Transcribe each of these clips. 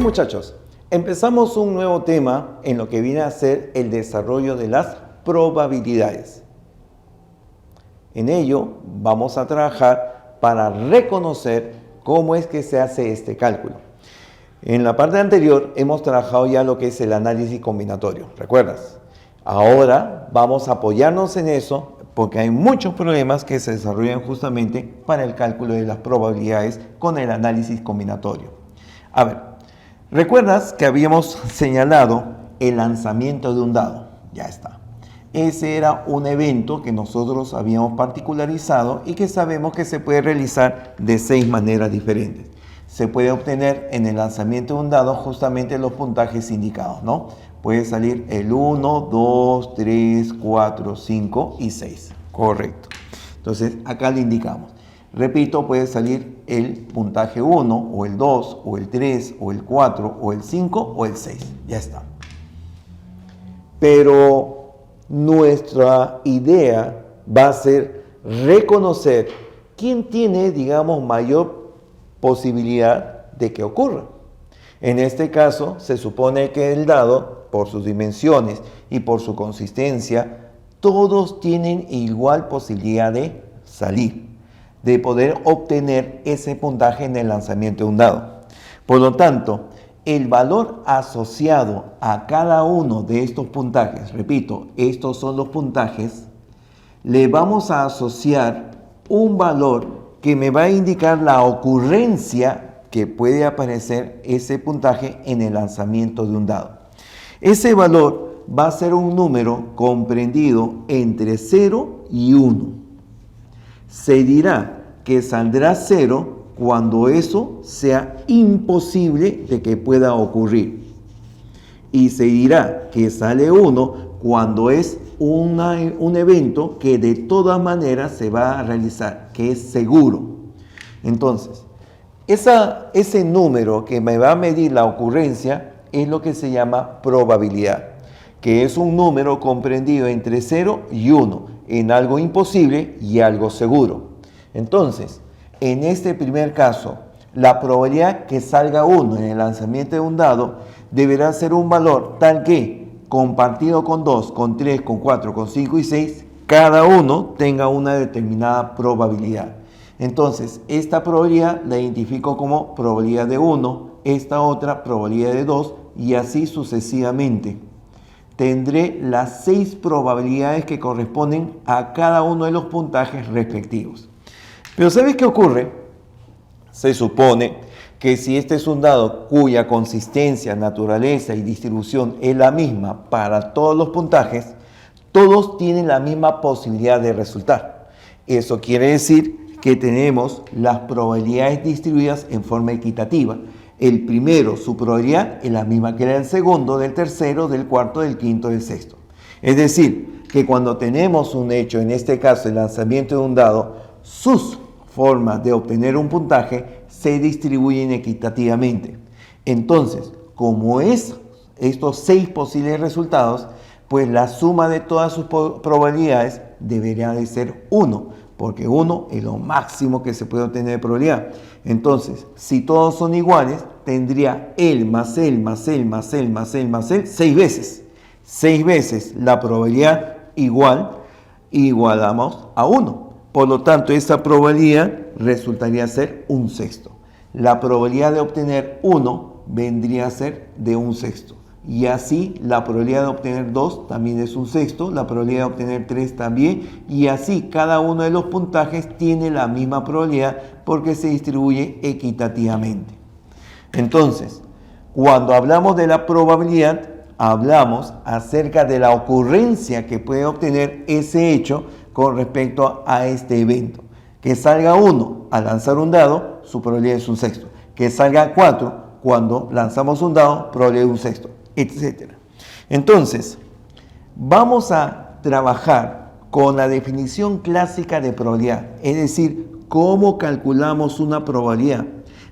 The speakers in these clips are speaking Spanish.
muchachos, empezamos un nuevo tema en lo que viene a ser el desarrollo de las probabilidades. En ello vamos a trabajar para reconocer cómo es que se hace este cálculo. En la parte anterior hemos trabajado ya lo que es el análisis combinatorio, ¿recuerdas? Ahora vamos a apoyarnos en eso porque hay muchos problemas que se desarrollan justamente para el cálculo de las probabilidades con el análisis combinatorio. A ver, ¿recuerdas que habíamos señalado el lanzamiento de un dado? Ya está. Ese era un evento que nosotros habíamos particularizado y que sabemos que se puede realizar de 6 maneras diferentes. Se puede obtener en el lanzamiento de un dado justamente los puntajes indicados, ¿no? Puede salir el 1, 2, 3, 4, 5 y 6. Correcto. Entonces, acá le indicamos. Repito, puede salir el puntaje 1, o el 2, o el 3, o el 4, o el 5, o el 6. Ya está. Pero nuestra idea va a ser reconocer quién tiene, digamos, mayor posibilidad de que ocurra. En este caso, se supone que el dado, por sus dimensiones y por su consistencia, todos tienen igual posibilidad de salir, de poder obtener ese puntaje en el lanzamiento de un dado. Por lo tanto, el valor asociado a cada uno de estos puntajes, repito, estos son los puntajes, le vamos a asociar un valor que me va a indicar la ocurrencia que puede aparecer ese puntaje en el lanzamiento de un dado. Ese valor va a ser un número comprendido entre 0 y 1. Se dirá que saldrá 0 cuando eso sea imposible de que pueda ocurrir. Y se dirá que sale 1 cuando es un evento que de todas maneras se va a realizar, que es seguro. Entonces, ese número que me va a medir la ocurrencia es lo que se llama probabilidad, que es un número comprendido entre 0 y 1, en algo imposible y algo seguro. Entonces, en este primer caso, la probabilidad que salga 1 en el lanzamiento de un dado deberá ser un valor tal que, compartido con 2, con 3, con 4, con 5 y 6, cada uno tenga una determinada probabilidad. Entonces, esta probabilidad la identifico como probabilidad de 1, esta otra probabilidad de 2 y así sucesivamente. Tendré las 6 probabilidades que corresponden a cada uno de los puntajes respectivos. Pero ¿sabes qué ocurre? Se supone que si este es un dado cuya consistencia, naturaleza y distribución es la misma para todos los puntajes, todos tienen la misma posibilidad de resultar. Eso quiere decir que tenemos las probabilidades distribuidas en forma equitativa. El primero, su probabilidad es la misma que la del segundo, del tercero, del cuarto, del quinto, del sexto. Es decir, que cuando tenemos un hecho, en este caso el lanzamiento de un dado, sus formas de obtener un puntaje se distribuyen equitativamente. Entonces, como es estos 6 posibles resultados, pues la suma de todas sus probabilidades debería de ser 1, porque 1 es lo máximo que se puede obtener de probabilidad. Entonces, si todos son iguales, tendría él más él más él más él más él más él 6 veces. 6 veces la probabilidad igualamos a 1. Por lo tanto, esa probabilidad resultaría ser 1/6. La probabilidad de obtener 1 vendría a ser de 1/6. Y así la probabilidad de obtener 2 también es 1/6, la probabilidad de obtener 3 también. Y así cada uno de los puntajes tiene la misma probabilidad porque se distribuye equitativamente. Entonces, cuando hablamos de la probabilidad, hablamos acerca de la ocurrencia que puede obtener ese hecho con respecto a este evento. Que salga 1 al lanzar un dado, su probabilidad es 1/6. Que salga 4 cuando lanzamos un dado, probabilidad es 1/6, etc. Entonces, vamos a trabajar con la definición clásica de probabilidad, es decir, cómo calculamos una probabilidad.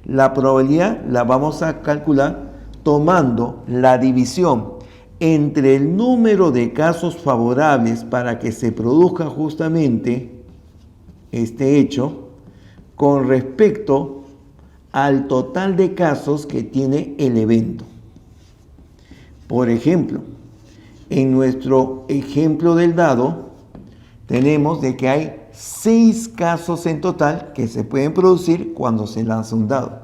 La probabilidad la vamos a calcular tomando la división entre el número de casos favorables para que se produzca justamente este hecho con respecto al total de casos que tiene el evento. Por ejemplo, en nuestro ejemplo del dado, tenemos de que hay 6 casos en total que se pueden producir cuando se lanza un dado.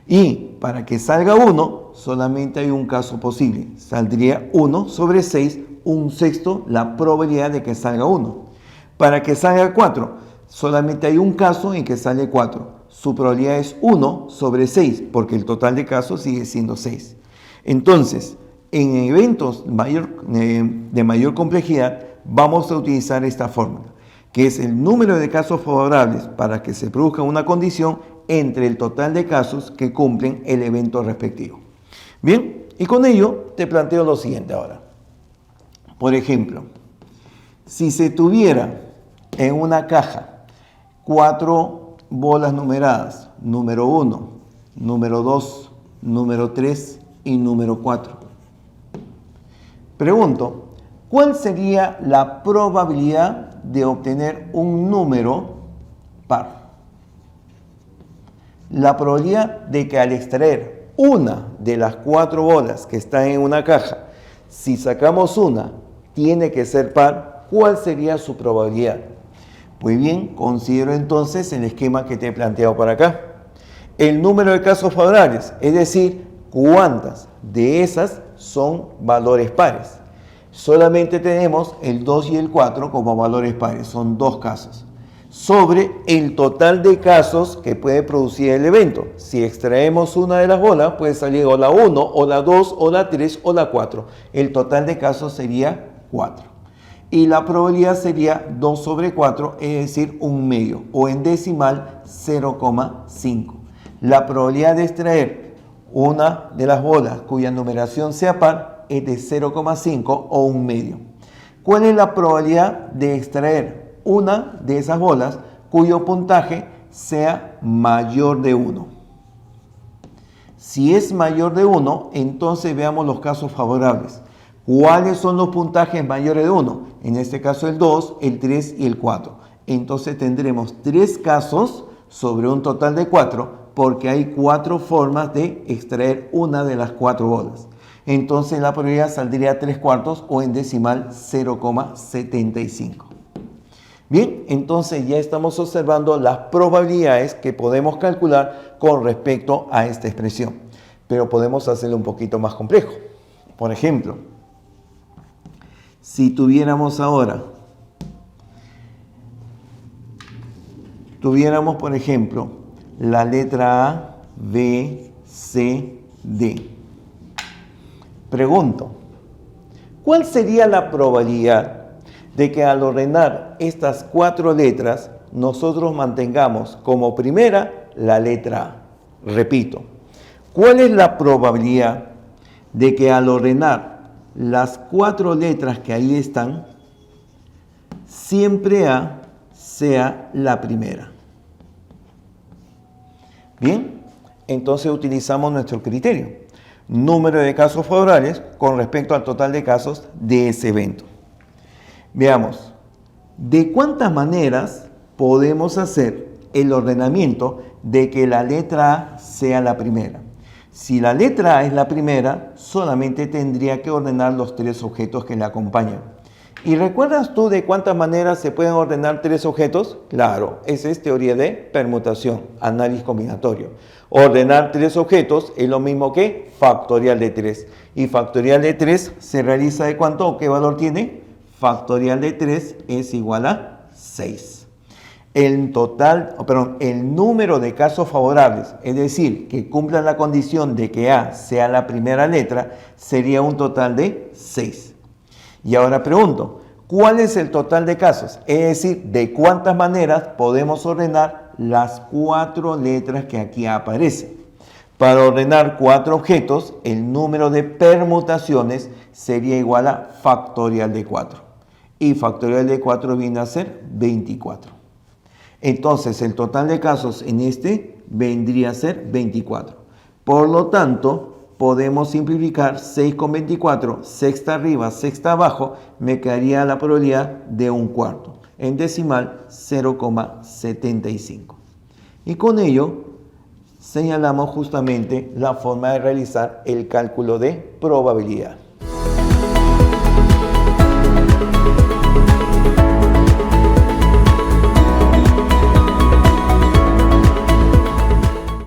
Y para que salga 1, solamente hay un caso posible. Saldría 1 sobre 6, un sexto la probabilidad de que salga 1. Para que salga 4, solamente hay un caso en que sale 4. Su probabilidad es 1 sobre 6, porque el total de casos sigue siendo 6. Entonces, en eventos de mayor complejidad, vamos a utilizar esta fórmula, que es el número de casos favorables para que se produzca una condición entre el total de casos que cumplen el evento respectivo. Bien, y con ello te planteo lo siguiente ahora. Por ejemplo, si se tuviera en una caja 4 bolas numeradas, número 1, número 2, número 3 y número 4. Pregunto, ¿cuál sería la probabilidad de obtener un número par? La probabilidad de que al extraer una de las 4 bolas que están en una caja, si sacamos una, tiene que ser par, ¿cuál sería su probabilidad? Pues bien, considero entonces el esquema que te he planteado para acá. El número de casos favorables, es decir, cuántas de esas son valores pares. Solamente tenemos el 2 y el 4 como valores pares, son 2 casos. Sobre el total de casos que puede producir el evento. Si extraemos una de las bolas, puede salir o la 1, o la 2, o la 3, o la 4. El total de casos sería 4. Y la probabilidad sería 2 sobre 4, es decir, un medio, o en decimal 0,5. La probabilidad de extraer una de las bolas cuya numeración sea par es de 0,5 o un medio. ¿Cuál es la probabilidad de extraer una de esas bolas cuyo puntaje sea mayor de 1? Si es mayor de 1, entonces veamos los casos favorables. ¿Cuáles son los puntajes mayores de 1? En este caso el 2, el 3 y el 4. Entonces tendremos 3 casos sobre un total de 4 porque hay 4 formas de extraer una de las 4 bolas. Entonces la probabilidad saldría 3/4 o en decimal 0,75. Bien, entonces ya estamos observando las probabilidades que podemos calcular con respecto a esta expresión. Pero podemos hacerlo un poquito más complejo. Por ejemplo, si tuviéramos ahora, por ejemplo, la letra A, B, C, D. Pregunto, ¿cuál sería la probabilidad de que al ordenar estas 4 letras nosotros mantengamos como primera la letra A? Repito, ¿cuál es la probabilidad de que al ordenar las 4 letras que ahí están, siempre A sea la primera? Bien, entonces utilizamos nuestro criterio. Número de casos favorables con respecto al total de casos de ese evento. Veamos, ¿de cuántas maneras podemos hacer el ordenamiento de que la letra A sea la primera? Si la letra A es la primera, solamente tendría que ordenar los 3 objetos que le acompañan. ¿Y recuerdas tú de cuántas maneras se pueden ordenar 3 objetos? Claro, esa es teoría de permutación, análisis combinatorio. Ordenar 3 objetos es lo mismo que factorial de 3. Y factorial de 3 se realiza ¿de cuánto o qué valor tiene? Factorial de 3 es igual a 6. El número de casos favorables, es decir, que cumplan la condición de que A sea la primera letra, sería un total de 6. Y ahora pregunto, ¿cuál es el total de casos? Es decir, ¿de cuántas maneras podemos ordenar las 4 letras que aquí aparecen? Para ordenar 4 objetos, el número de permutaciones sería igual a factorial de 4. Y factorial de 4 viene a ser 24. Entonces, el total de casos en este vendría a ser 24. Por lo tanto, podemos simplificar 6 con 24, sexta arriba, sexta abajo, me quedaría la probabilidad de 1/4. En decimal, 0,75. Y con ello señalamos justamente la forma de realizar el cálculo de probabilidad.